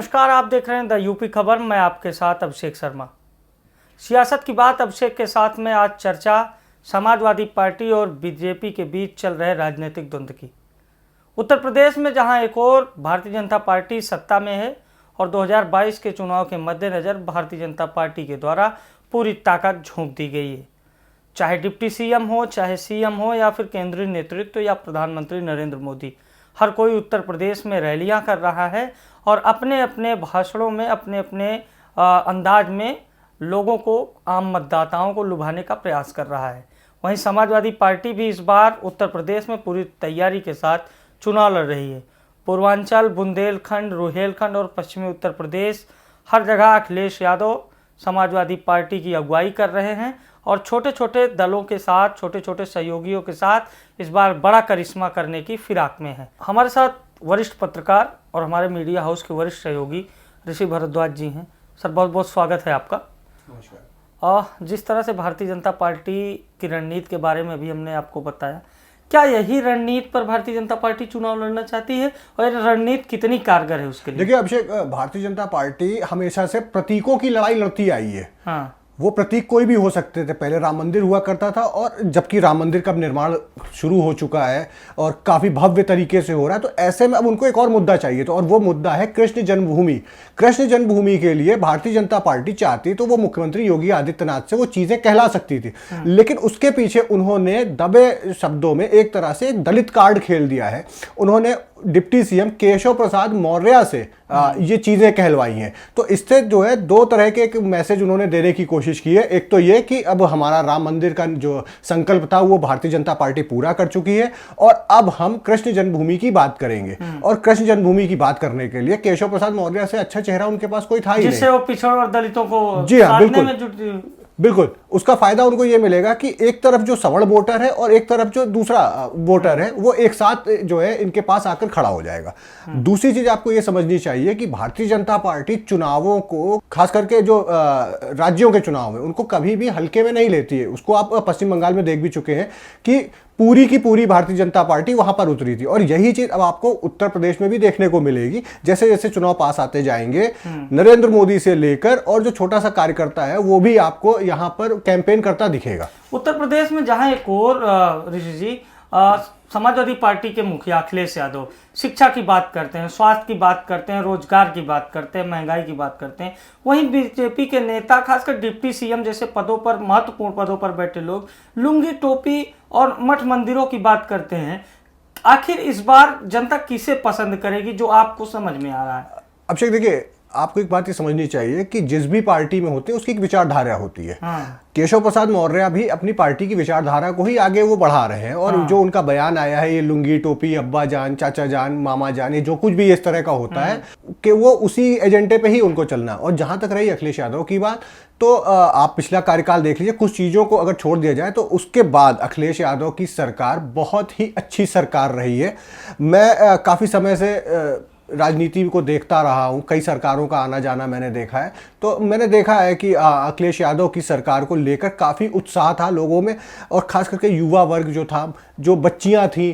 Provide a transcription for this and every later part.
नमस्कार, आप देख रहे हैं द यूपी खबर। मैं आपके साथ अभिषेक शर्मा। सियासत की बात अभिषेक के साथ में आज चर्चा समाजवादी पार्टी और बीजेपी के बीच चल रहे राजनीतिक द्वंद्व की। उत्तर प्रदेश में जहां एक और भारतीय जनता पार्टी सत्ता में है और 2022 के चुनाव के मद्देनज़र भारतीय जनता पार्टी के द्वारा पूरी ताकत झोंक दी गई है। चाहे डिप्टी सीएम हो, चाहे सीएम हो या फिर केंद्रीय नेतृत्व या प्रधानमंत्री नरेंद्र मोदी, हर कोई उत्तर प्रदेश में रैलियां कर रहा है और अपने अपने भाषणों में अपने अपने अंदाज में लोगों को, आम मतदाताओं को लुभाने का प्रयास कर रहा है। वहीं समाजवादी पार्टी भी इस बार उत्तर प्रदेश में पूरी तैयारी के साथ चुनाव लड़ रही है। पूर्वांचल, बुंदेलखंड, रुहेलखंड और पश्चिमी उत्तर प्रदेश, हर जगह अखिलेश यादव समाजवादी पार्टी की अगुवाई कर रहे हैं और छोटे छोटे दलों के साथ, छोटे छोटे सहयोगियों के साथ इस बार बड़ा करिश्मा करने की फिराक में है। हमारे साथ वरिष्ठ पत्रकार और हमारे मीडिया हाउस के वरिष्ठ सहयोगी ऋषि भारद्वाज जी हैं। सर, बहुत बहुत स्वागत है आपका। नमस्कार। जिस तरह से भारतीय जनता पार्टी की रणनीति के बारे में अभी हमने आपको बताया, क्या यही रणनीति पर भारतीय जनता पार्टी चुनाव लड़ना चाहती है और रणनीति कितनी कारगर है उसके लिए? देखिए अभिषेक, भारतीय जनता पार्टी हमेशा से प्रतीकों की लड़ाई लड़ती आई है। हाँ, वो प्रतीक कोई भी हो सकते थे। पहले राम मंदिर हुआ करता था और जबकि राम मंदिर का निर्माण शुरू हो चुका है और काफी भव्य तरीके से हो रहा है, तो ऐसे में अब उनको एक और मुद्दा चाहिए, तो और वो मुद्दा है कृष्ण जन्मभूमि। कृष्ण जन्मभूमि के लिए भारतीय जनता पार्टी चाहती तो वो मुख्यमंत्री योगी आदित्यनाथ से वो चीजें कहला सकती थी, लेकिन उसके पीछे उन्होंने दबे शब्दों में एक तरह से एक दलित कार्ड खेल दिया है। उन्होंने डिप्टी सीएम केशव प्रसाद मौर्य से ये चीजें कहलवाई हैं। तो इससे जो है दो तरह के एक मैसेज उन्होंने देने की कोशिश की है। एक तो ये कि अब हमारा राम मंदिर का जो संकल्प था वो भारतीय जनता पार्टी पूरा कर चुकी है और अब हम कृष्ण जन्मभूमि की बात करेंगे। और कृष्ण जन्मभूमि की बात करने के लिए केशव प्रसाद मौर्य से अच्छा चेहरा उनके पास कोई था ही नहीं, जिससे वो पिछड़ों और दलितों को जी हाँ, साधने में जुट। बिल्कुल उसका फायदा उनको ये मिलेगा कि एक तरफ जो सवर्ण वोटर है और एक तरफ जो दूसरा वोटर है वो एक साथ जो है इनके पास आकर खड़ा हो जाएगा। दूसरी चीज आपको ये समझनी चाहिए कि भारतीय जनता पार्टी चुनावों को, खास करके जो राज्यों के चुनाव में, उनको कभी भी हल्के में नहीं लेती है। उसको आप पश्चिम बंगाल में देख भी चुके हैं कि पूरी की पूरी भारतीय जनता पार्टी वहां पर उतरी थी और यही चीज अब आपको उत्तर प्रदेश में भी देखने को मिलेगी। जैसे जैसे चुनाव पास आते जाएंगे, नरेंद्र मोदी से लेकर और जो छोटा सा कार्यकर्ता है वो भी आपको यहां पर कैंपेन करता दिखेगा। उत्तर प्रदेश में जहां एक और ऋषि जी समाजवादी पार्टी के मुखिया अखिलेश यादव शिक्षा की बात करते हैं, स्वास्थ्य की बात करते हैं, रोजगार की बात करते हैं, महंगाई की बात करते हैं, वहीं बीजेपी के नेता खासकर डिप्टी सीएम जैसे पदों पर, महत्वपूर्ण पदों पर बैठे लोग लुंगी, टोपी और मठ मंदिरों की बात करते हैं। आखिर इस बार जनता किसे पसंद करेगी, जो आपको समझ में आ रहा है? अभिषेक देखिए, आपको एक बात ये समझनी चाहिए कि जिस भी पार्टी में होते हैं उसकी एक विचारधारा होती है। केशव प्रसाद मौर्य भी अपनी पार्टी की विचारधारा को ही आगे वो बढ़ा रहे हैं और जो उनका बयान आया है, ये लुंगी, टोपी, अब्बा जान, चाचा जान, मामा जान, ये जो कुछ भी इस तरह का होता है कि वो उसी एजेंडे पे ही उनको चलना। और जहां तक रही अखिलेश यादव की बात, तो आप पिछला कार्यकाल देख लीजिए, कुछ चीजों को अगर छोड़ दिया जाए तो उसके बाद अखिलेश यादव की सरकार बहुत ही अच्छी सरकार रही है। मैं काफी समय से राजनीति को देखता रहा हूँ, कई सरकारों का आना जाना मैंने देखा है, तो मैंने देखा है कि अखिलेश यादव की सरकार को लेकर काफ़ी उत्साह था लोगों में और ख़ास करके युवा वर्ग जो था, जो बच्चियाँ थीं,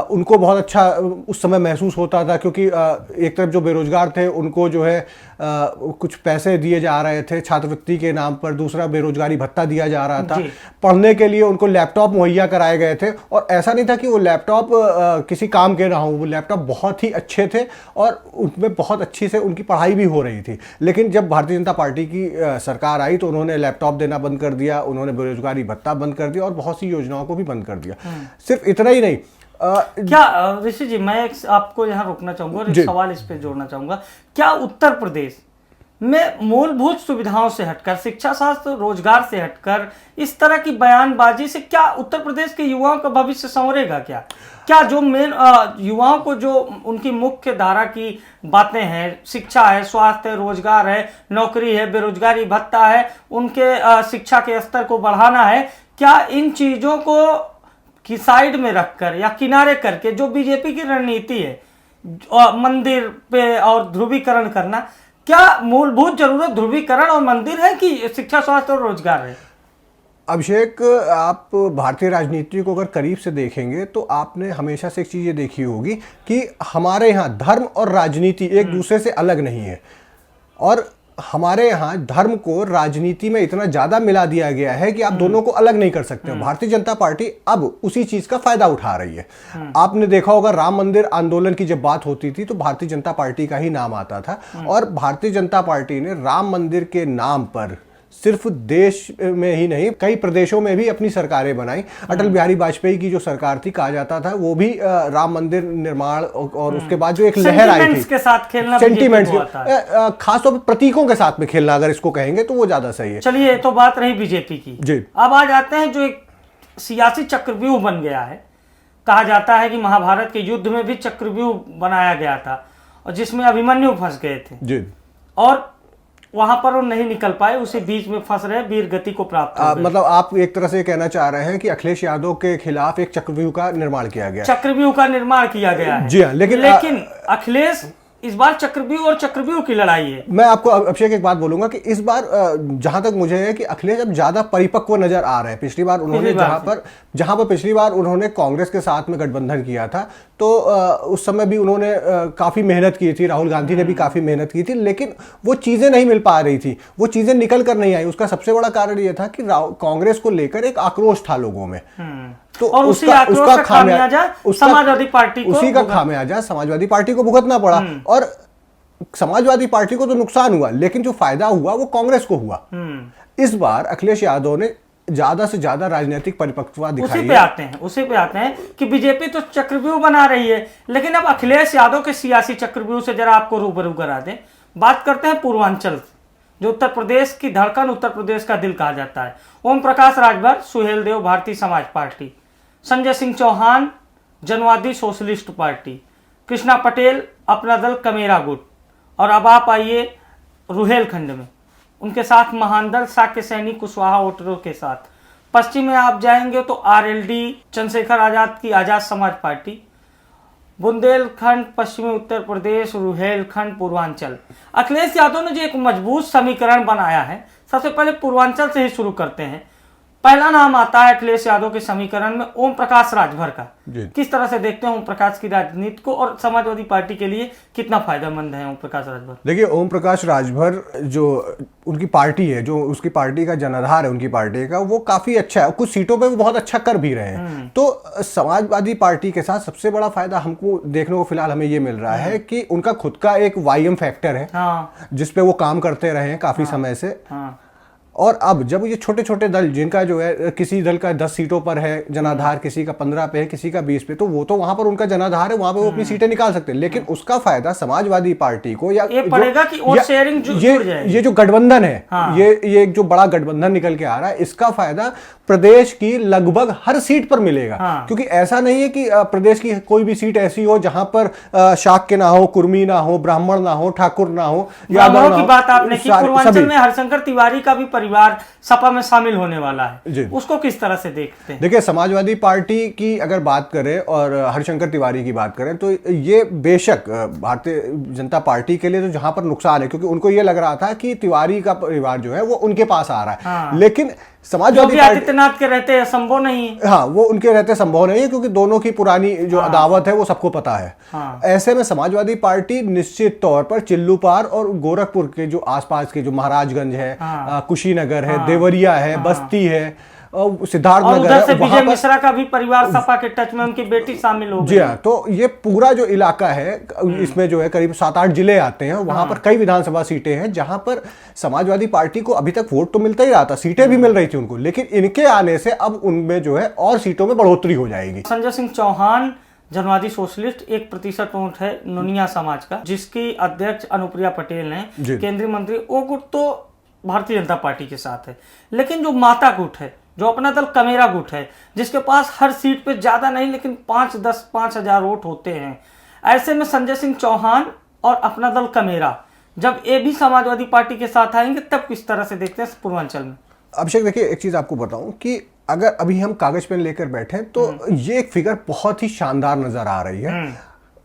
उनको बहुत अच्छा उस समय महसूस होता था क्योंकि एक तरफ जो बेरोजगार थे उनको जो है कुछ पैसे दिए जा रहे थे छात्रवृत्ति के नाम पर, दूसरा बेरोजगारी भत्ता दिया जा रहा था, पढ़ने के लिए उनको लैपटॉप मुहैया कराए गए थे। और ऐसा नहीं था कि वो लैपटॉप किसी काम के ना हो, वो लैपटॉप बहुत ही अच्छे थे और उनमें बहुत अच्छी से उनकी पढ़ाई भी हो रही थी। लेकिन जब भारतीय जनता पार्टी की सरकार आई तो उन्होंने लैपटॉप देना बंद कर दिया, उन्होंने बेरोजगारी भत्ता बंद कर दिया और बहुत सी योजनाओं को भी बंद कर दिया। सिर्फ इतना ही नहीं, क्या ऋषि जी, मैं आपको यहाँ रोकना चाहूंगा और एक सवाल इस पे जोड़ना चाहूंगा। क्या उत्तर प्रदेश में मूलभूत सुविधाओं से हटकर, शिक्षा, स्वास्थ्य, रोजगार से हटकर इस तरह की बयानबाजी से क्या उत्तर प्रदेश के युवाओं का भविष्य संवरेगा? क्या जो मेन युवाओं को जो उनकी मुख्य धारा की बातें हैं, शिक्षा है, स्वास्थ्य है, रोजगार है, नौकरी है, बेरोजगारी भत्ता है, उनके शिक्षा के स्तर को बढ़ाना है, क्या इन चीजों को की साइड में रखकर या किनारे करके जो बीजेपी की रणनीति है, मंदिर पे और ध्रुवीकरण करना, क्या मूलभूत जरूरत ध्रुवीकरण और मंदिर है कि शिक्षा, स्वास्थ्य और रोजगार है? अभिषेक, आप भारतीय राजनीति को अगर करीब से देखेंगे तो आपने हमेशा से एक चीज़ ये देखी होगी कि हमारे यहाँ धर्म और राजनीति एक दूसरे से अलग नहीं है, और हमारे यहाँ धर्म को राजनीति में इतना ज़्यादा मिला दिया गया है कि आप दोनों को अलग नहीं कर सकते हो। भारतीय जनता पार्टी अब उसी चीज़ का फायदा उठा रही है। आपने देखा होगा राम मंदिर आंदोलन की जब बात होती थी तो भारतीय जनता पार्टी का ही नाम आता था, और भारतीय जनता पार्टी ने राम मंदिर के नाम पर सिर्फ देश में ही नहीं कई प्रदेशों में भी अपनी सरकारें बनाई। अटल बिहारी वाजपेयी की जो सरकार थी, कहा जाता था वो भी राम मंदिर निर्माण और उसके बाद जो एक लहर आई थी के साथ खेलना, सेंटीमेंट्स खासतौर पर प्रतीकों के साथ में खेलना, अगर इसको कहेंगे तो वो ज्यादा सही है। चलिए, तो बात रही बीजेपी की जी। अब आ जाते हैं जो एक सियासी चक्रव्यूह बन गया है। कहा जाता है कि महाभारत के युद्ध में भी चक्रव्यूह बनाया गया था और जिसमें अभिमन्यु फंस गए थे जी, और वहां पर वो नहीं निकल पाए, उसी बीच में फंस रहे, वीर गति को प्राप्त हो गए। मतलब आप एक तरह से कहना चाह रहे हैं कि अखिलेश यादव के खिलाफ एक चक्रव्यूह का निर्माण किया गया, चक्रव्यूह का निर्माण किया गया है जी हाँ। लेकिन अखिलेश इस बार चक्रव्यूह और चक्रव्यूह की लड़ाई है। मैं आपको अभिषेक एक बात बोलूंगा कि इस बार जहां तक मुझे है कि अखिलेश अब ज्यादा परिपक्व नजर आ रहे हैं। पिछली बार उन्होंने जहां पर पिछली बार उन्होंने कांग्रेस के साथ में गठबंधन किया था तो उस समय भी उन्होंने काफी मेहनत की थी, राहुल गांधी ने भी काफी मेहनत की थी, लेकिन वो चीजें नहीं मिल पा रही थी, वो चीजें निकल कर नहीं आई। उसका सबसे बड़ा कारण ये था कि कांग्रेस को लेकर एक आक्रोश था लोगों में, तो और उसका खामियाजा समाजवादी पार्टी को, उसी का खामियाजा समाजवादी पार्टी को भुगतना पड़ा। और समाजवादी पार्टी को तो नुकसान हुआ, लेकिन जो फायदा हुआ वो कांग्रेस को हुआ। इस बार अखिलेश यादव ने ज्यादा से ज्यादा राजनीतिक परिपक्वता दिखाई। उसी पे आते हैं कि बीजेपी तो चक्रव्यूह बना रही है, लेकिन अब अखिलेश यादव के सियासी चक्रव्यूह से जरा आपको रूबरू करा दें। बात करते हैं पूर्वांचल, जो उत्तर प्रदेश की धड़कन, उत्तर प्रदेश का दिल कहा जाता है। ओम प्रकाश राजभर, सुहेल देव, भारतीय समाज पार्टी, संजय सिंह चौहान, जनवादी सोशलिस्ट पार्टी, कृष्णा पटेल, अपना दल कमेरा गुट, और अब आप आइए रुहेलखंड में, उनके साथ महानदल साक्य सैनी कुशवाहा वोटरों के साथ। पश्चिम में आप जाएंगे तो आरएलडी, चंद्रशेखर आजाद की आजाद समाज पार्टी, बुंदेलखंड, पश्चिमी उत्तर प्रदेश, रुहेलखंड, पूर्वांचल। अखिलेश यादव ने जो एक मजबूत समीकरण बनाया है, सबसे पहले पूर्वांचल से ही शुरू करते हैं। पहला नाम आता है अखिलेश यादव के समीकरण में ओम प्रकाश राजभर का। किस तरह से देखते हैं ओम प्रकाश की राजनीति को, और समाजवादी पार्टी के लिए कितना फायदेमंद है ओम प्रकाश राजभर? देखिए, ओम प्रकाश राजभर जो उनकी पार्टी है, जो उसकी पार्टी का जनाधार है उनकी पार्टी का, वो काफी अच्छा है। कुछ सीटों पे वो बहुत अच्छा कर भी रहे हैं। तो समाजवादी पार्टी के साथ सबसे बड़ा फायदा हमको देखने को फिलहाल हमें ये मिल रहा है कि उनका खुद का एक वाईएम फैक्टर है, जिसपे वो काम करते रहे हैं काफी समय से। और अब जब ये छोटे छोटे दल, जिनका जो है किसी दल का 10 सीटों पर है जनाधार, किसी का 15 पे है, किसी का 20 पे, तो वो तो वहां पर उनका जनाधार है, वहां पे वो अपनी सीटें निकाल सकते हैं। लेकिन उसका फायदा समाजवादी पार्टी को या ये पड़ेगा कि और शेयरिंग ये जो गठबंधन है, ये जो बड़ा गठबंधन निकल के आ रहा है, इसका फायदा प्रदेश की लगभग हर सीट पर मिलेगा। क्योंकि ऐसा नहीं है कि प्रदेश की कोई भी सीट ऐसी हो जहां पर शाक्य ना हो, कुर्मी ना हो, ब्राह्मण ना हो, ठाकुर ना हो, यादव ना हो। बात आपने की, पूर्वांचल में हरिशंकर तिवारी का भी परिवार सपा में शामिल होने वाला है, उसको किस तरह से देखते हैं? देखिए, समाजवादी पार्टी की अगर बात करें और हरिशंकर तिवारी की बात करें तो ये बेशक भारतीय जनता पार्टी के लिए तो जहां पर नुकसान है, क्योंकि उनको ये लग रहा था कि तिवारी का परिवार जो है वो उनके पास आ रहा है। लेकिन समाजवादी पार्टी आदित्यनाथ के रहते संभव नहीं है। हाँ, वो उनके रहते संभव नहीं है, क्योंकि दोनों की पुरानी जो अदावत है वो सबको पता है। ऐसे में समाजवादी पार्टी निश्चित तौर पर चिल्लूपार और गोरखपुर के जो आसपास के, जो महाराजगंज है, कुशीनगर है, देवरिया है, बस्ती है, सिद्धार्थनगर है, विजय मिश्रा का भी परिवार सपा के टच में, उनकी बेटी शामिल हो गई। जी हाँ, तो ये पूरा जो इलाका है, इसमें जो है करीब 7-8 जिले आते हैं, वहां पर कई विधानसभा सीटें हैं जहां पर समाजवादी पार्टी को अभी तक वोट तो मिलता ही रहा था, सीटें भी मिल रही थी उनको, लेकिन इनके आने से अब उनमें जो है और सीटों में बढ़ोतरी हो जाएगी। संजय सिंह चौहान, जनवादी सोशलिस्ट, 1% वोट है नोनिया समाज का, जिसकी अध्यक्ष अनुप्रिया पटेल हैं, केंद्रीय मंत्री। वो गुट तो भारतीय जनता पार्टी के साथ है, लेकिन जो माता गुट है, जो अपना दल कमेरा गुट है, जिसके पास हर सीट पे ज्यादा नहीं लेकिन 5,000 वोट होते हैं, ऐसे में संजय सिंह चौहान और अपना दल कमेरा जब ये भी समाजवादी पार्टी के साथ आएंगे, तब किस तरह से देखते हैं पूर्वांचल में? अभिषेक, देखिए, एक चीज आपको बताऊं कि अगर अभी हम कागज पेन लेकर बैठे तो ये एक फिगर बहुत ही शानदार नजर आ रही है।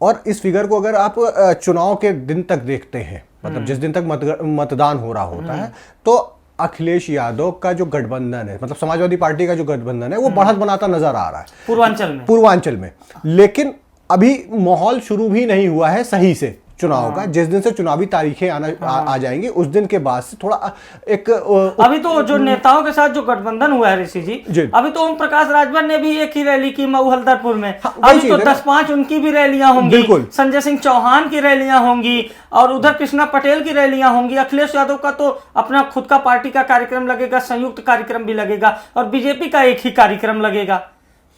और इस फिगर को अगर आप चुनाव के दिन तक देखते हैं, मतलब जिस दिन तक मतदान हो रहा होता है, तो अखिलेश यादव का जो गठबंधन है, मतलब समाजवादी पार्टी का जो गठबंधन है, वो बढ़त बनाता नजर आ रहा है पूर्वांचल में। लेकिन अभी माहौल शुरू भी नहीं हुआ है सही से चुनाव का। जिस दिन से चुनावी तारीखें आ जाएंगी उस दिन के बाद से थोड़ा एक अभी तो जो नेताओं के साथ जो गठबंधन हुआ है ऋषि जी, अभी तो ओम प्रकाश राजभर ने भी एक ही रैली की मऊ हल्दरपुर में। अभी तो 10-5 उनकी भी रैलियां होंगी, संजय सिंह चौहान की रैलियां होंगी और उधर कृष्णा पटेल की रैलियां होंगी। अखिलेश यादव का तो अपना खुद का पार्टी का कार्यक्रम लगेगा, संयुक्त कार्यक्रम भी लगेगा और बीजेपी का एक ही कार्यक्रम लगेगा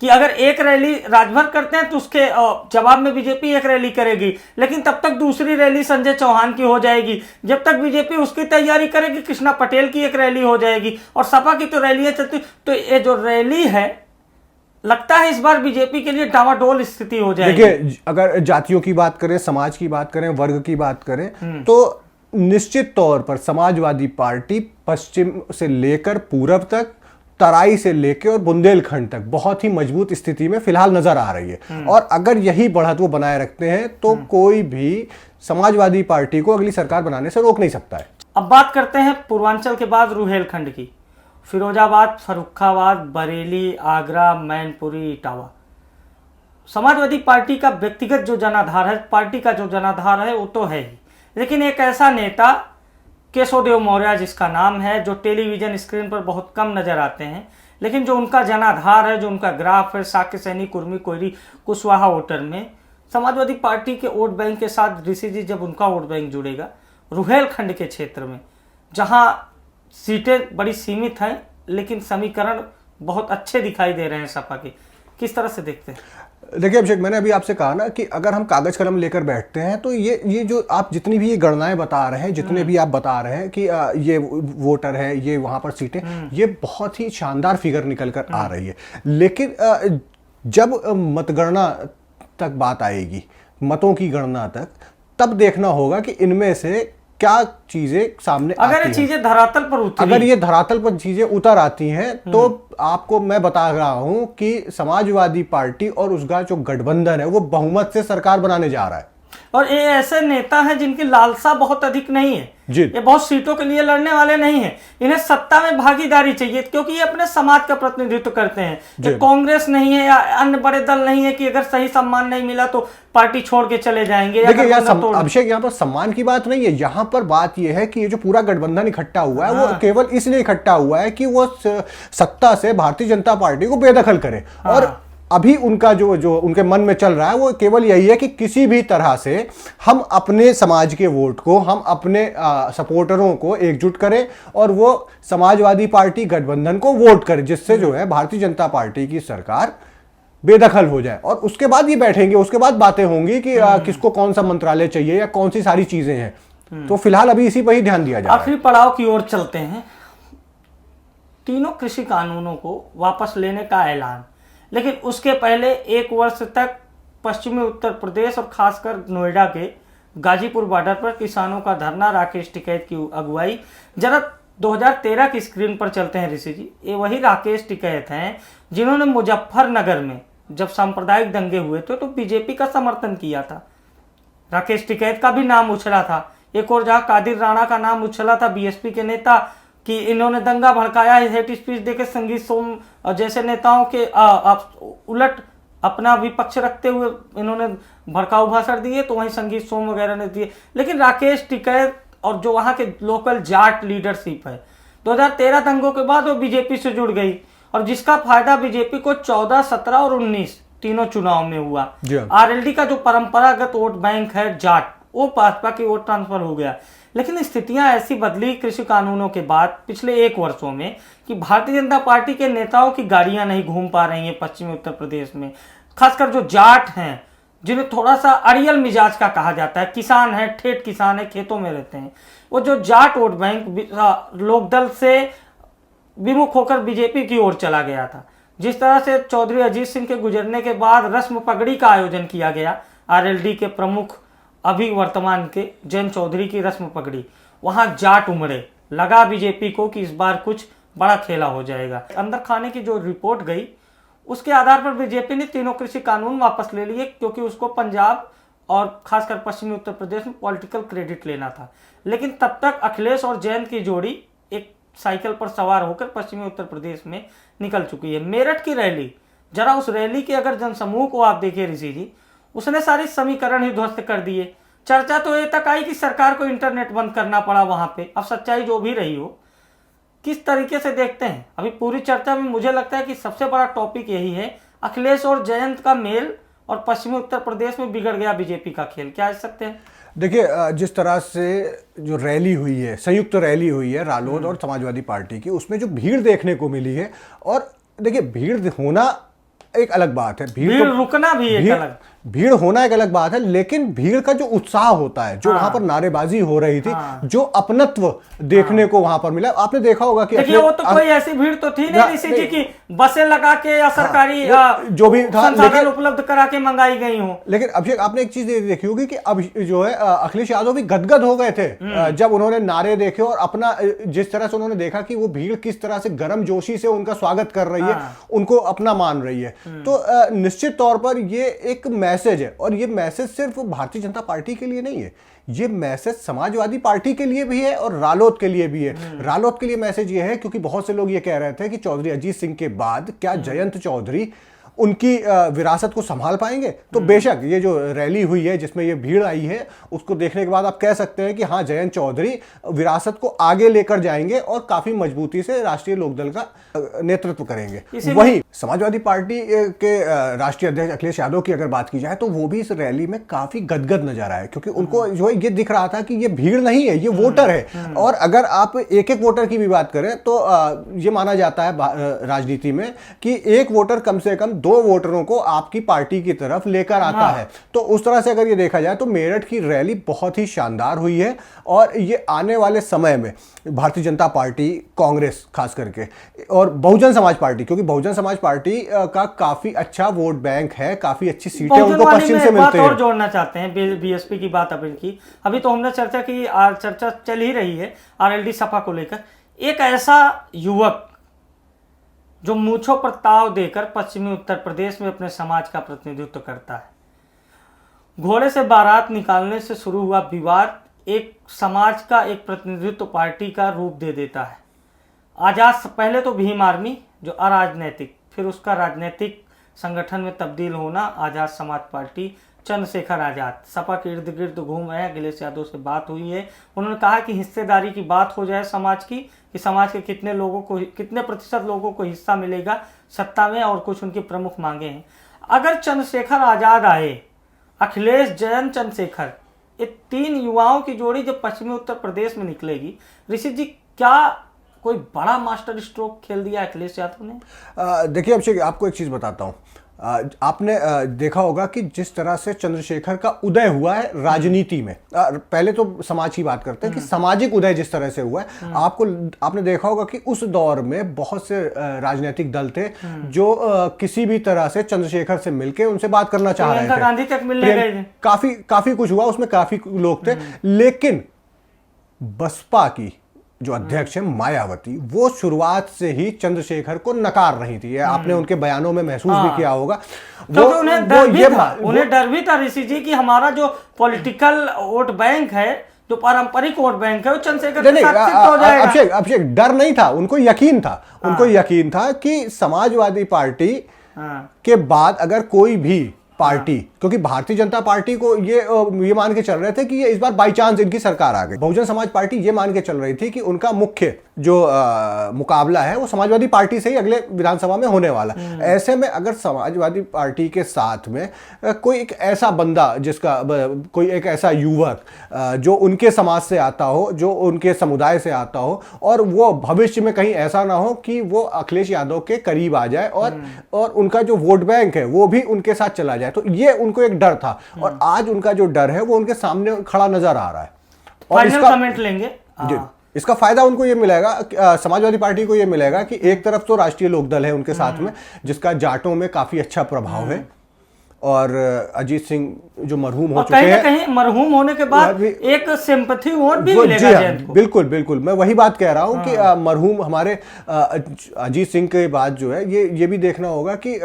कि अगर एक रैली राजभर करते हैं तो उसके जवाब में बीजेपी एक रैली करेगी, लेकिन तब तक दूसरी रैली संजय चौहान की हो जाएगी। जब तक बीजेपी उसकी तैयारी करेगी कृष्णा पटेल की एक रैली हो जाएगी और सपा की तो रैलियां चलती। तो ये जो रैली है, लगता है इस बार बीजेपी के लिए डावाडोल स्थिति हो जाएगी। देखिए, अगर जातियों की बात करें, समाज की बात करें, वर्ग की बात करें, तो निश्चित तौर पर समाजवादी पार्टी पश्चिम से लेकर पूरब तक, तराई से लेकर और बुंदेलखंड तक बहुत ही मजबूत स्थिति में फिलहाल नजर आ रही है। और अगर यही बढ़त वो बनाए रखते हैं तो कोई भी समाजवादी पार्टी को अगली सरकार बनाने से रोक नहीं सकता है। अब बात करते हैं पूर्वांचल के बाद रुहेलखंड की। फिरोजाबाद, फर्रुखाबाद, बरेली, आगरा, मैनपुरी, इटावा। समाजवादी पार्टी का व्यक्तिगत जो जनाधार है, पार्टी का जो जनाधार है वो तो है ही, लेकिन एक ऐसा नेता केशवदेव मौर्य जिसका नाम है, जो टेलीविजन स्क्रीन पर बहुत कम नजर आते हैं, लेकिन जो उनका जनाधार है, जो उनका ग्राफ है, साक्य सैनी, कुर्मी, कोयरी, कुशवाहा वोटर में समाजवादी पार्टी के वोट बैंक के साथ ऋषि जी जब उनका वोट बैंक जुड़ेगा रुहेलखंड के क्षेत्र में, जहां सीटें बड़ी सीमित हैं लेकिन समीकरण बहुत अच्छे दिखाई दे रहे हैं सपा के, किस तरह से देखते हैं? देखिए अभिषेक, मैंने अभी आपसे कहा ना कि अगर हम कागज कलम लेकर बैठते हैं तो ये जो आप जितनी भी ये गणनाएं बता रहे हैं, जितने भी आप बता रहे हैं कि ये वोटर है, ये वहां पर सीटें, ये बहुत ही शानदार फिगर निकल कर आ रही है। लेकिन जब मतगणना तक बात आएगी, मतों की गणना तक, तब देखना होगा कि इनमें से क्या चीजें सामने अगर ये चीजें धरातल पर उतरी, अगर ये धरातल पर चीजें उतर आती हैं तो आपको मैं बता रहा हूं कि समाजवादी पार्टी और उसका जो गठबंधन है वो बहुमत से सरकार बनाने जा रहा है। और ये ऐसे नेता हैं जिनकी लालसा बहुत अधिक नहीं है जी। ये बहुत सीटों के लिए लड़ने वाले नहीं हैं, इन्हें सत्ता में भागीदारी चाहिए क्योंकि ये अपने समाज का प्रतिनिधित्व करते हैं। ये कांग्रेस नहीं है या अन्य बड़े दल नहीं है कि अगर सही सम्मान नहीं मिला तो पार्टी छोड़ के चले जाएंगे। देखिए अभिषेक, यहाँ पर सम्मान की बात नहीं है, यहाँ पर बात यह है कि ये जो पूरा गठबंधन इकट्ठा हुआ है वो केवल इसलिए इकट्ठा हुआ है कि वो सत्ता से भारतीय जनता पार्टी को बेदखल करे। और अभी उनका जो उनके मन में चल रहा है वो केवल यही है कि किसी भी तरह से हम अपने समाज के वोट को, हम अपने सपोर्टरों को एकजुट करें और वो समाजवादी पार्टी गठबंधन को वोट करें, जिससे जो है भारतीय जनता पार्टी की सरकार बेदखल हो जाए। और उसके बाद ये बैठेंगे, उसके बाद बातें होंगी कि किसको कौन सा मंत्रालय चाहिए या कौन सी सारी चीजें हैं। तो फिलहाल अभी इसी पर ही ध्यान दिया जाए। आखिरी पड़ाव की ओर चलते हैं। तीनों कृषि कानूनों को वापस लेने का ऐलान, लेकिन उसके पहले 1 वर्ष तक पश्चिमी उत्तर प्रदेश और खासकर नोएडा के गाजीपुर बॉर्डर पर किसानों का धरना, राकेश टिकैत की अगुवाई। जरा 2013 की स्क्रीन पर चलते हैं ऋषि जी। ये वही राकेश टिकैत हैं जिन्होंने मुजफ्फरनगर में जब सांप्रदायिक दंगे हुए थे तो बीजेपी का समर्थन किया था। राकेश टिकैत का भी नाम उछला था। एक और जहां कादिर राणा का नाम उछला था, बीएसपी के नेता, कि इन्होंने दंगा भड़काया, हेट स्पीच देकर संगीत सोम जैसे नेताओं के उलट अपना विपक्ष रखते हुए इन्होंने भड़काऊ भाषण दिए, तो वहीं संगीत सोम वगैरह ने दिए। लेकिन राकेश टिकैत और जो वहां के लोकल जाट लीडरशिप है 2013 दंगों के बाद वो बीजेपी से जुड़ गई और जिसका फायदा बीजेपी को 14, 17 और 19 तीनों चुनाव में हुआ। आरएलडी का जो परंपरागत वोट बैंक है जाट, वो भाजपा की वोट ट्रांसफर हो गया। लेकिन स्थितियां ऐसी बदली कृषि कानूनों के बाद पिछले 1 वर्षों में कि भारतीय जनता पार्टी के नेताओं की गाड़ियां नहीं घूम पा रही हैं पश्चिमी उत्तर प्रदेश में। खासकर जो जाट हैं, जिन्हें थोड़ा सा अड़ियल मिजाज का कहा जाता है, किसान है, ठेठ किसान है, खेतों में रहते हैं, वो जो जाट वोट बैंक लोकदल से विमुख होकर बीजेपी की ओर चला गया था। जिस तरह से चौधरी अजीत सिंह के गुजरने के बाद रस्म पगड़ी का आयोजन किया गया, आरएलडी के प्रमुख अभी वर्तमान के जैन चौधरी की रस्म पगड़ी, वहां जाट उमड़े। लगा बीजेपी को कि इस बार कुछ बड़ा खेला हो जाएगा। अंदर खाने की जो रिपोर्ट गई उसके आधार पर बीजेपी ने तीनों कृषि कानून वापस ले लिए क्योंकि उसको पंजाब और खासकर पश्चिमी उत्तर प्रदेश में पॉलिटिकल क्रेडिट लेना था। लेकिन तब तक अखिलेश और जयंत की जोड़ी एक साइकिल पर सवार होकर पश्चिमी उत्तर प्रदेश में निकल चुकी है। मेरठ की रैली, जरा उस रैली के अगर जनसमूह को आप देखिए ऋषि जी, उसने सारी समीकरण ही ध्वस्त कर दिए। चर्चा तो ये तक आई कि सरकार को इंटरनेट बंद करना पड़ा वहां पे। अब सच्चाई जो भी रही हो, किस तरीके से देखते हैं अभी पूरी चर्चा में? मुझे लगता है कि सबसे बड़ा टॉपिक यही है, अखिलेश और जयंत का मेल और पश्चिमी उत्तर प्रदेश में बिगड़ गया बीजेपी का खेल। क्या कह सकते हैं? देखिए, जिस तरह से जो रैली हुई है, संयुक्त रैली हुई है रालोद और समाजवादी पार्टी की, उसमें जो भीड़ देखने को मिली है, और देखिए भीड़ होना एक अलग बात है, भीड़ रुकना भी एक अलग, भीड़ होना एक अलग बात है, लेकिन भीड़ का जो उत्साह होता है, जो वहां पर नारेबाजी हो रही थी, जो अपनत्व देखने को वहां पर मिला। आपने देखा होगा कि देखिए वो तो कोई ऐसी भीड़ तो थी नहीं ऋषि जी की बसें लगा के या सरकारी जो भी था संसाधन उपलब्ध करा के मंगाई गई हो। लेकिन अभिषेक, आपने एक चीज देखी होगी कि अब जो है अखिलेश यादव भी गदगद हो गए थे जब उन्होंने नारे देखे और अपना जिस तरह से उन्होंने देखा कि वो भीड़ किस तरह से गर्मजोशी से उनका स्वागत कर रही है, उनको अपना मान रही है। तो निश्चित तौर पर ये एक मैसेज है, और ये मैसेज सिर्फ भारतीय जनता पार्टी के लिए नहीं है, ये मैसेज समाजवादी पार्टी के लिए भी है और रालोद के लिए भी है। रालोद के लिए मैसेज ये है क्योंकि बहुत से लोग ये कह रहे थे कि चौधरी अजीत सिंह के बाद क्या जयंत चौधरी उनकी विरासत को संभाल पाएंगे। तो बेशक ये जो रैली हुई है जिसमें ये भीड़ आई है, उसको देखने के बाद आप कह सकते हैं कि हाँ, जयंत चौधरी विरासत को आगे लेकर जाएंगे और काफी मजबूती से राष्ट्रीय लोकदल का नेतृत्व करेंगे। वहीं समाजवादी पार्टी के राष्ट्रीय अध्यक्ष अखिलेश यादव की अगर बात की जाए तो वो भी इस रैली में काफी गदगद नजर आए, क्योंकि उनको जो है ये दिख रहा था कि ये भीड़ नहीं है, ये वोटर है। और अगर आप एक एक वोटर की भी बात करें तो ये माना जाता है राजनीति में कि एक वोटर कम से कम 2 वोटरों को आपकी पार्टी की तरफ लेकर आता है। तो उस तरह से अगर ये देखा जाए तो मेरठ की रैली बहुत ही शानदार हुई है, और ये आने वाले समय में भारतीय जनता पार्टी, कांग्रेस खास करके, और बहुजन समाज पार्टी, क्योंकि बहुजन समाज पार्टी का काफी अच्छा वोट बैंक है, काफी अच्छी सीटें उनको पश्चिम से मिलते हैं। और जोड़ना चाहते हैं बीएसपी की बात अभी तो हमने चर्चा की, चर्चा चल ही रही है आरएलडी सपा को लेकर। एक ऐसा युवक जो मूंछों पर ताव देकर पश्चिमी उत्तर प्रदेश में अपने समाज का प्रतिनिधित्व करता है, घोड़े से बारात निकालने से शुरू हुआ विवाद एक समाज का, एक प्रतिनिधित्व पार्टी का रूप दे देता है। आजाद पहले तो भीम आर्मी जो अराजनैतिक, फिर उसका राजनीतिक संगठन में तब्दील होना आजाद समाज पार्टी, चंद्रशेखर आजाद सपा के इर्द गिर्द घूम रहे हैं। अखिलेश यादव से बात हुई है, उन्होंने कहा कि हिस्सेदारी की बात हो जाए समाज की, कि समाज के कितने लोगों को, कितने प्रतिशत लोगों को हिस्सा मिलेगा सत्ता में, और कुछ उनकी प्रमुख मांगे हैं। अगर चंद्रशेखर आजाद आए, अखिलेश, जयंत, चंद्रशेखर, ये 3 युवाओं की जोड़ी जब पश्चिमी उत्तर प्रदेश में निकलेगी, ऋषि जी क्या कोई बड़ा मास्टर स्ट्रोक खेल दिया अखिलेश यादव ने? देखिए अभिषेक, आपको एक चीज बताता हूं। आपने देखा होगा कि जिस तरह से चंद्रशेखर का उदय हुआ है राजनीति में, पहले तो समाज की बात करते हैं कि सामाजिक उदय जिस तरह से हुआ है, आपने देखा होगा कि उस दौर में बहुत से राजनीतिक दल थे जो किसी भी तरह से चंद्रशेखर से मिलके उनसे बात करना चाह रहे थे, गांधी तक मिलने गए, काफी कुछ हुआ उसमें, काफी लोग थे। लेकिन बसपा की जो अध्यक्ष है मायावती, वो शुरुआत से ही चंद्रशेखर को नकार रही थी। आपने उनके बयानों में महसूस भी किया होगा। तो उन्हें डर भी था ऋषि जी कि हमारा जो पॉलिटिकल वोट बैंक है, जो पारंपरिक वोट बैंक है, वो चंद्रशेखर के साथ शिफ्ट हो जाएगा। अभिषेक डर नहीं था, उनको यकीन था। उनको यकीन था कि समाजवादी पार्टी के बाद अगर कोई भी पार्टी, क्योंकि भारतीय जनता पार्टी को ये मान के चल रहे थे कि ये इस बार बाई चांस इनकी सरकार आ गई। बहुजन समाज पार्टी ये मान के चल रही थी कि उनका मुख्य जो मुकाबला है वो समाजवादी पार्टी से ही अगले विधानसभा में होने वाला। ऐसे में अगर समाजवादी पार्टी के साथ में कोई एक ऐसा बंदा, जिसका कोई एक ऐसा युवक जो उनके समाज से आता हो, जो उनके समुदाय से आता हो, और वो भविष्य में कहीं ऐसा ना हो कि वो अखिलेश यादव के करीब आ जाए और उनका जो वोट बैंक है वो भी उनके साथ चला जाए, तो ये उनको एक डर था। और आज उनका जो डर है वो उनके सामने खड़ा नजर आ रहा है। और इसका कमेंट लेंगे, इसका फायदा उनको ये मिलेगा, समाजवादी पार्टी को ये मिलेगा कि एक तरफ तो राष्ट्रीय लोकदल है उनके साथ में, जिसका जाटों में काफी अच्छा प्रभाव है, और अजीत सिंह जो मरहूम हो चुके हैं, कहीं मरहूम होने के बाद एक सिंपैथी वोट भी मिलेगा जयंत को। बिल्कुल मैं वही बात कह रहा हूं कि मरहूम हमारे अजीत सिंह के बाद जो है ये भी देखना होगा कि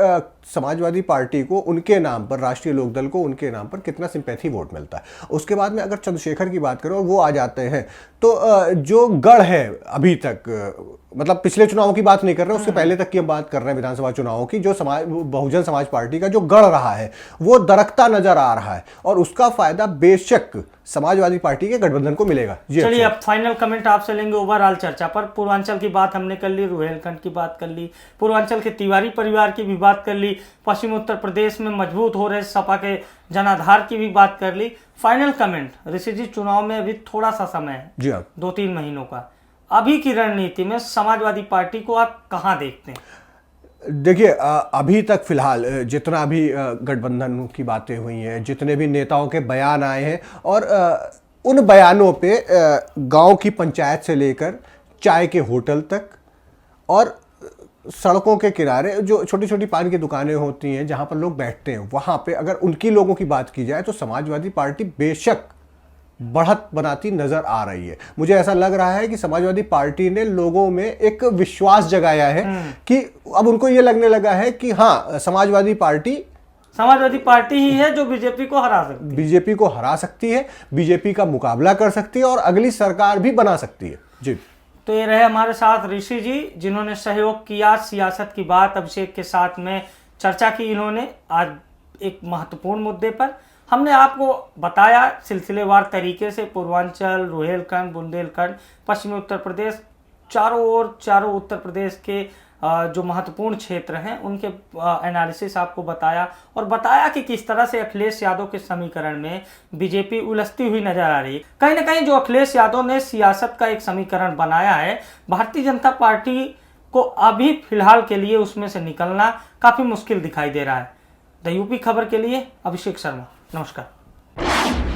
समाजवादी पार्टी को उनके नाम पर, राष्ट्रीय लोकदल को उनके नाम पर कितना सिंपैथी वोट मिलता है। उसके बाद में अगर चंद्रशेखर की बात करें और वो आ जाते हैं, तो जो गढ़ है अभी तक, मतलब पिछले चुनावों की बात नहीं कर रहे, उसके पहले तक की हम बात कर रहे हैं, विधानसभा चुनावों की, जो बहुजन समाज पार्टी का जो गढ़ रहा है वो दरकता नजर आ रहा है, और उसका फायदा बेशक समाजवादी पार्टी के गठबंधन को मिलेगा। जी चलिए, अब फाइनल कमेंट आपसे लेंगे ओवरऑल चर्चा पर। पूर्वांचल की बात हमने कर ली, रुहेलखंड की बात कर ली, पूर्वांचल के तिवारी परिवार की भी बात कर ली, पश्चिम उत्तर प्रदेश में मजबूत हो रहे सपा के जनाधार की भी बात कर ली। फाइनल कमेंट, ऋषि जी, चुनाव में अभी थोड़ा सा समय है, जी हाँ, 2-3 महीनों का। अभी की रणनीति में समाजवादी पार्टी को आप कहां देखते हैं? देखिए, अभी तक फिलहाल जितना भी गठबंधन की बातें हुई हैं, जितने भी नेताओं के बयान आए हैं, और उन बयानों पे गांव की पंचायत से लेकर चाय के होटल तक और सड़कों के किनारे जो छोटी छोटी पान की दुकानें होती हैं जहां पर लोग बैठते हैं, वहां पे अगर उनकी लोगों की बात की जाए तो समाजवादी पार्टी बेशक बढ़त बनाती नजर आ रही है। मुझे ऐसा लग रहा है कि समाजवादी पार्टी ने लोगों में एक विश्वास जगाया है कि अब उनको ये लगने लगा है कि हाँ, समाजवादी पार्टी ही है जो बीजेपी को हरा सकती है, बीजेपी को हरा सकती है, बीजेपी का मुकाबला कर सकती है और अगली सरकार भी बना सकती है। जी, तो ये रहे हमारे साथ ऋषि जी, जिन्होंने सहयोग किया, सियासत की बात अभिषेक के साथ में चर्चा की इन्होंने आज एक महत्वपूर्ण मुद्दे पर। हमने आपको बताया सिलसिलेवार तरीके से पूर्वांचल, रुहेलखंड, बुंदेलखंड, पश्चिमी उत्तर प्रदेश, चारों उत्तर प्रदेश के जो महत्वपूर्ण क्षेत्र हैं उनके एनालिसिस आपको बताया, और बताया कि किस तरह से अखिलेश यादव के समीकरण में बीजेपी उलझती हुई नजर आ रही है। कहीं ना कहीं जो अखिलेश यादव ने सियासत का एक समीकरण बनाया है, भारतीय जनता पार्टी को अभी फिलहाल के लिए उसमें से निकलना काफी मुश्किल दिखाई दे रहा है। द यूपी खबर के लिए अभिषेक शर्मा, नमस्कार।